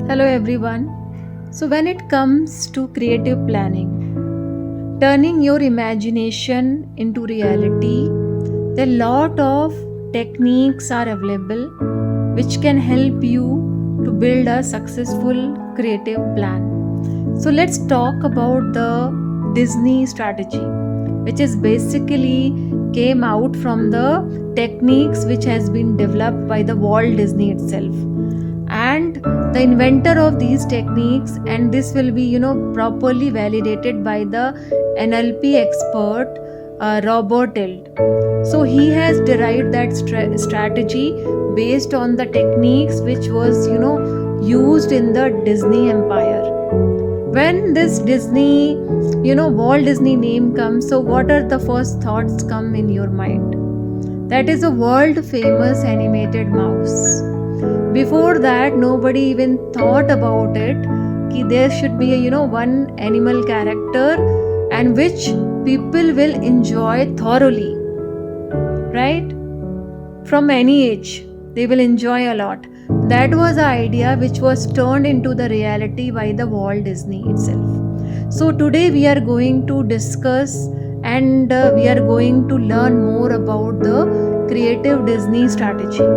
Hello everyone. So when it comes to creative planning, turning your imagination into reality, there are lot of techniques are available which can help you to build a successful creative plan. So let's talk about the Disney strategy, which is basically came out from the techniques which has been developed by the Walt Disney itself and the inventor of these techniques, and this will be properly validated by the NLP expert Robert Ilt. So he has derived that strategy based on the techniques which was used in the Disney empire. When this Disney, Walt Disney name comes, so what are the first thoughts come in your mind? That is a world famous animated mouse. Before that, nobody even thought about it कि there should be one animal character and which people will enjoy thoroughly, right? From any age they will enjoy a lot. That was the idea which was turned into the reality by the Walt Disney itself. So today we are going to discuss and we are going to learn more about the creative Disney strategy.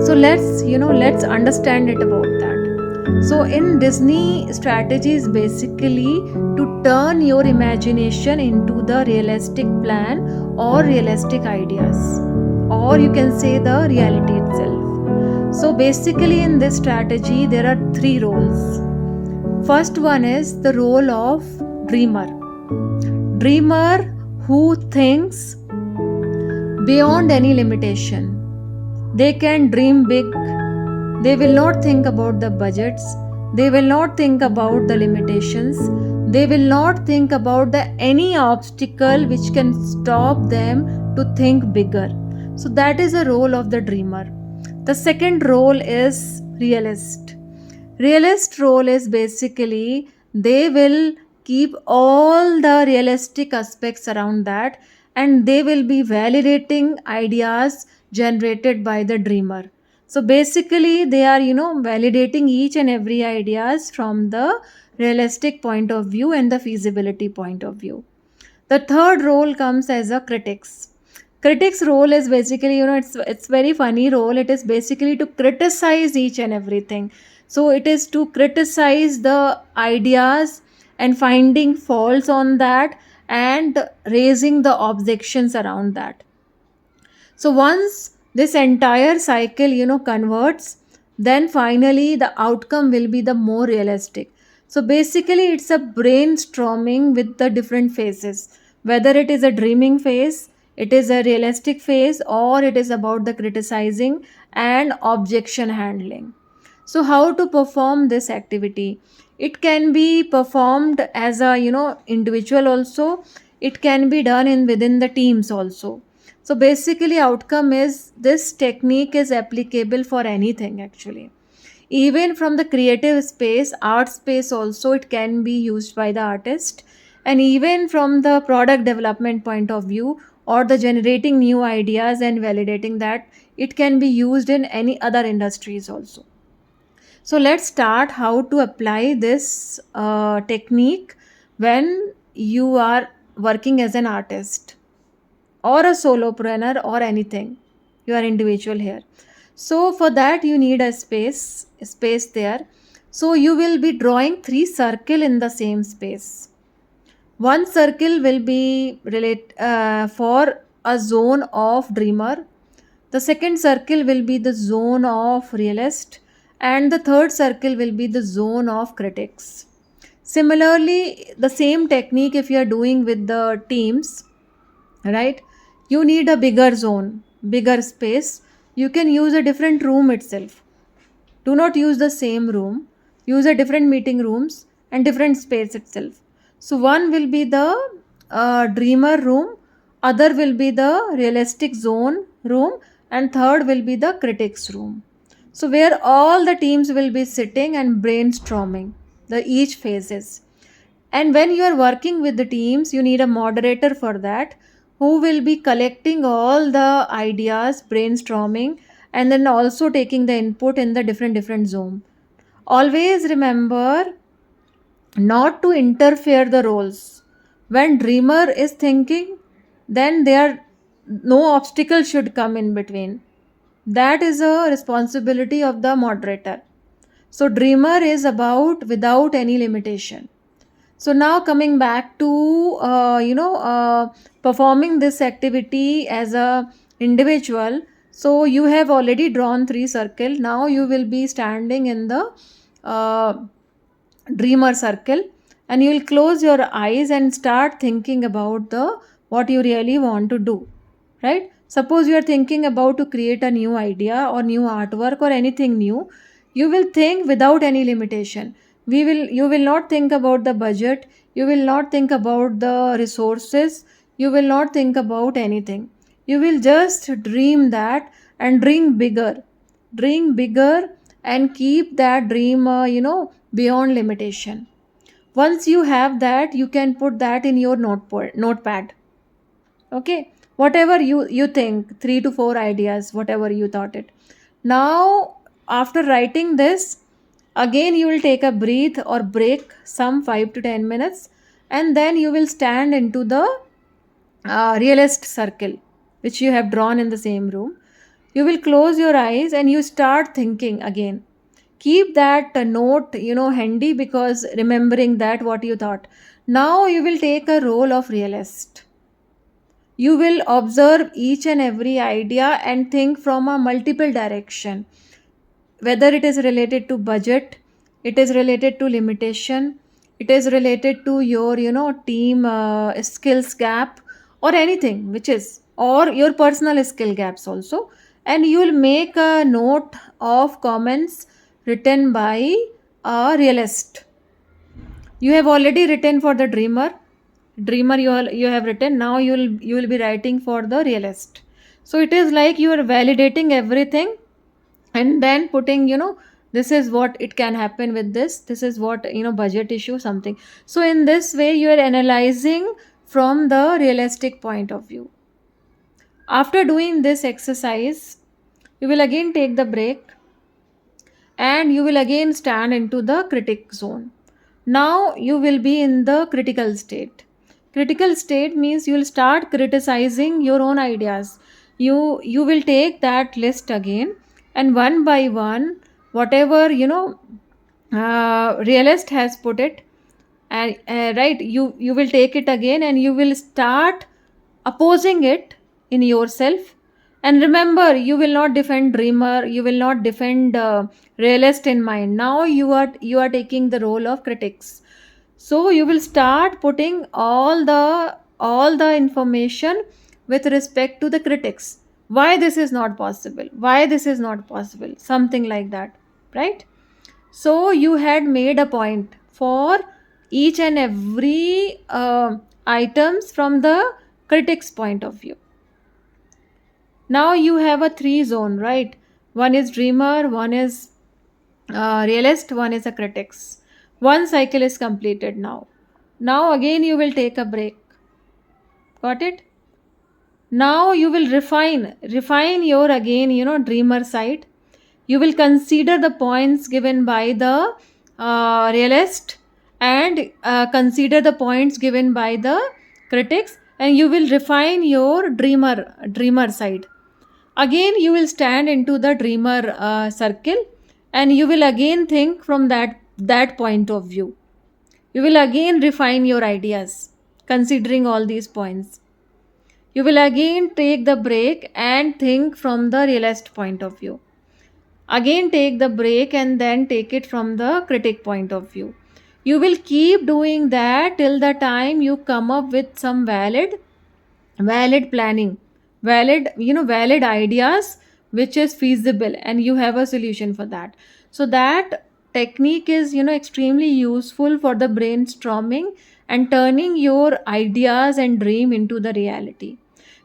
So let's understand it about that. So in Disney strategy is basically to turn your imagination into the realistic plan or realistic ideas, or you can say the reality itself. So basically in this strategy there are three roles. First one is the role of dreamer. Dreamer who thinks beyond any limitation. They can dream big. They will not think about the budgets. They will not think about the limitations. They will not think about the any obstacle which can stop them to think bigger. So that is the role of the dreamer. The second role is realist. Realist role is basically they will keep all the realistic aspects around that, and they will be validating ideas generated by the dreamer. So basically they are validating each and every ideas from the realistic point of view and the feasibility point of view. The third role comes as a critics. Critics role is basically it's very funny role. It is basically to criticize each and everything. So it is to criticize the ideas and finding faults on that and raising the objections around that. So once this entire cycle converts, then finally the outcome will be the more realistic. So basically it's a brainstorming with the different phases, whether it is a dreaming phase, it is a realistic phase, or it is about the criticizing and objection handling. So how to perform this activity? It can be performed as a individual also. It can be done in within the teams also. So basically outcome is this technique is applicable for anything actually. Even from the creative space, art space also it can be used by the artist, and even from the product development point of view or the generating new ideas and validating that, it can be used in any other industries also. So let's start how to apply this technique when you are working as an artist or a solopreneur or anything. You are individual here. So for that you need a space there. So you will be drawing three circle in the same space. One circle will be for a zone of dreamer. The second circle will be the zone of realist, and the third circle will be the zone of critics. Similarly, the same technique if you are doing with the teams, right? You need a bigger zone, bigger space. You can use a different room itself. Do not use the same room. Use a different meeting rooms and different space itself. So one will be the dreamer room, other will be the realistic zone room, and third will be the critics room. So where all the teams will be sitting and brainstorming the each phases. And when you are working with the teams, you need a moderator for that who will be collecting all the ideas, brainstorming, and then also taking the input in the different zone. Always remember not to interfere the roles. When dreamer is thinking, then there no obstacle should come in between. That is a responsibility of the moderator. So dreamer is about without any limitation. So now coming back to performing this activity as a individual. So you have already drawn three circle. Now you will be standing in the uh, dreamer circle, and you will close your eyes and start thinking about the what you really want to do, right? Suppose you are thinking about to create a new idea or new artwork or anything new. You will think without any limitation. You will not think about the budget, you will not think about the resources, you will not think about anything. You will just dream that, and dream bigger, and keep that dream beyond limitation. Once you have that, you can put that in your notepad. Okay, whatever you think, 3 to 4 ideas, whatever you thought it. Now after writing this, again you will take a breath or break some 5 to 10 minutes, and then you will stand into the realist circle which you have drawn in the same room. You will close your eyes and you start thinking again. Keep that note handy, because remembering that what you thought. Now you will take a role of realist. You will observe each and every idea and think from a multiple direction, whether it is related to budget, it is related to limitation, it is related to your team skills gap, or anything which is, or your personal skill gaps also. And you will make a note of comments written by a realist. You have already written for the dreamer you have written. Now you will be writing for the realist. So it is like you are validating everything, and then putting this is what it can happen with this is what budget issue something. So in this way you are analyzing from the realistic point of view. After doing this exercise, you will again take the break, and you will again stand into the critic zone. Now you will be in the critical state. Critical state means you will start criticizing your own ideas. You will take that list again, and one by one, whatever realist has put it, and right, you will take it again, and you will start opposing it in yourself. And remember, you will not defend dreamer, you will not defend realist in mind. Now you are taking the role of critics. So you will start putting all the information with respect to the critics. Why this is not possible, why this is not possible, something like that, right? So you had made a point for each and every items from the critic's point of view. Now you have a three zone, right? One is dreamer, one is realist, one is a critics. One cycle is completed now. Now again you will take a break. Got it? Now you will refine your again dreamer side. You will consider the points given by the realist, and consider the points given by the critics, and you will refine your dreamer side. Again you will stand into the dreamer circle, and you will again think from that point of view. You will again refine your ideas considering all these points. You will again take the break and think from the realist point of view. Again take the break and then take it from the critic point of view. You will keep doing that till the time you come up with some valid planning, valid ideas which is feasible, and you have a solution for that. So that technique is extremely useful for the brainstorming and turning your ideas and dream into the reality,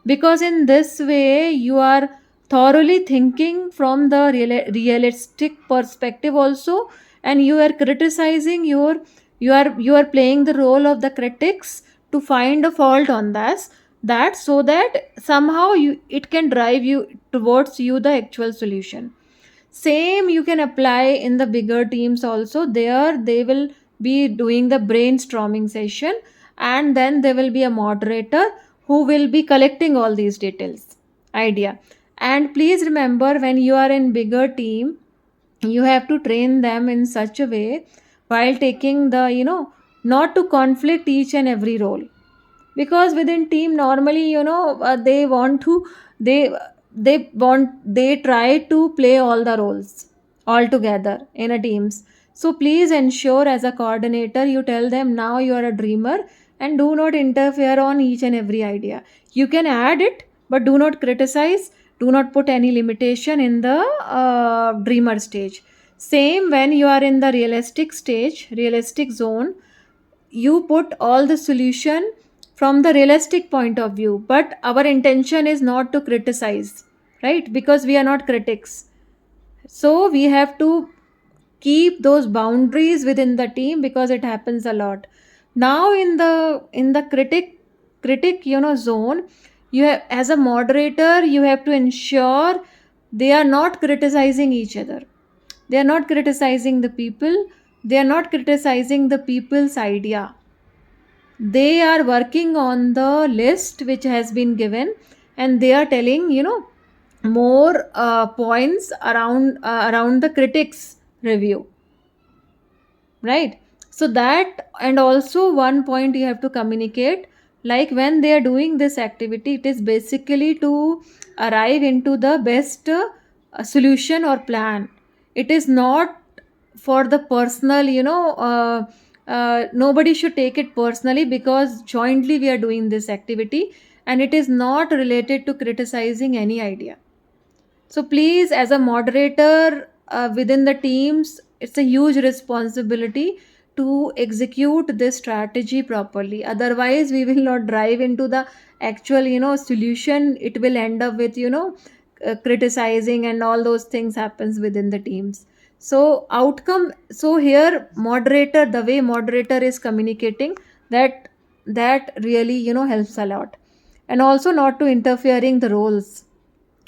because in this way you are thoroughly thinking from the realistic perspective also, and you are criticizing you are playing the role of the critics to find a fault on that, so that somehow it can drive you towards you the actual solution. Same you can apply in the bigger teams also. There they will be doing the brainstorming session, and then there will be a moderator who will be collecting all these details idea. And please remember, when you are in bigger team, you have to train them in such a way while taking the, not to conflict each and every role. Because within team normally, they want to, they they try to play all the roles all together in a teams. So please ensure, as a coordinator, you tell them, now you are a dreamer, and do not interfere on each and every idea. You can add it, but do not criticize, do not put any limitation in the dreamer stage. Same when you are in the realistic stage, realistic zone, you put all the solution from the realistic point of view, but our intention is not to criticize, right? Because we are not critics. So we have to keep those boundaries within the team, because it happens a lot. Now in the critic zone, you have, as a moderator, you have to ensure they are not criticizing each other, they are not criticizing the people, they are not criticizing the people's idea. They are working on the list which has been given, and they are telling, more points around the critics review, right? So that, and also one point you have to communicate, like when they are doing this activity, it is basically to arrive into the best solution or plan. It is not for the personal, nobody should take it personally, because jointly we are doing this activity, and it is not related to criticizing any idea. So please, as a moderator within the teams, it's a huge responsibility to execute this strategy properly. Otherwise, we will not drive into the actual, solution. It will end up with, criticizing, and all those things happens within the teams. So outcome. So here, moderator, the way moderator is communicating, that really, helps a lot. And also not to interfering the roles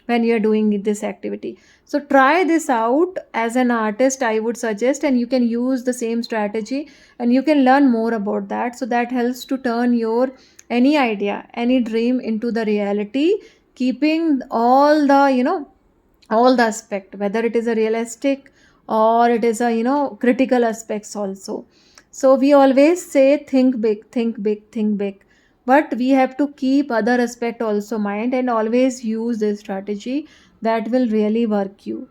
when you're doing this activity. So try this out as an artist, I would suggest, and you can use the same strategy, and you can learn more about that. So that helps to turn your any idea, any dream into the reality, keeping all the, all the aspect, whether it is a realistic or it is a, critical aspects also. So we always say, think big, think big, think big, but we have to keep other aspect also mind, and always use this strategy. That will really work you.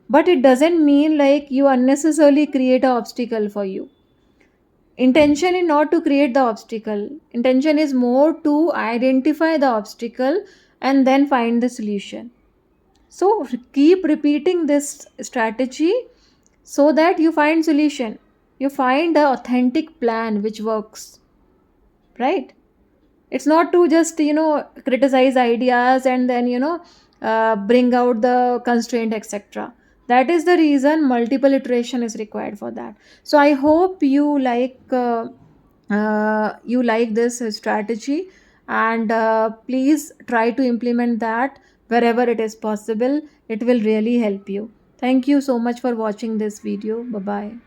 But it doesn't mean like you unnecessarily create a obstacle for you. Intention is not to create the obstacle, intention is more to identify the obstacle and then find the solution. So keep repeating this strategy, so that you find solution, you find the authentic plan which works, right? It's not to just, criticize ideas and then, bring out the constraint, etc. That is the reason multiple iteration is required for that. So I hope you like this strategy, and please try to implement that wherever it is possible. It will really help you. Thank you so much for watching this video. Bye bye.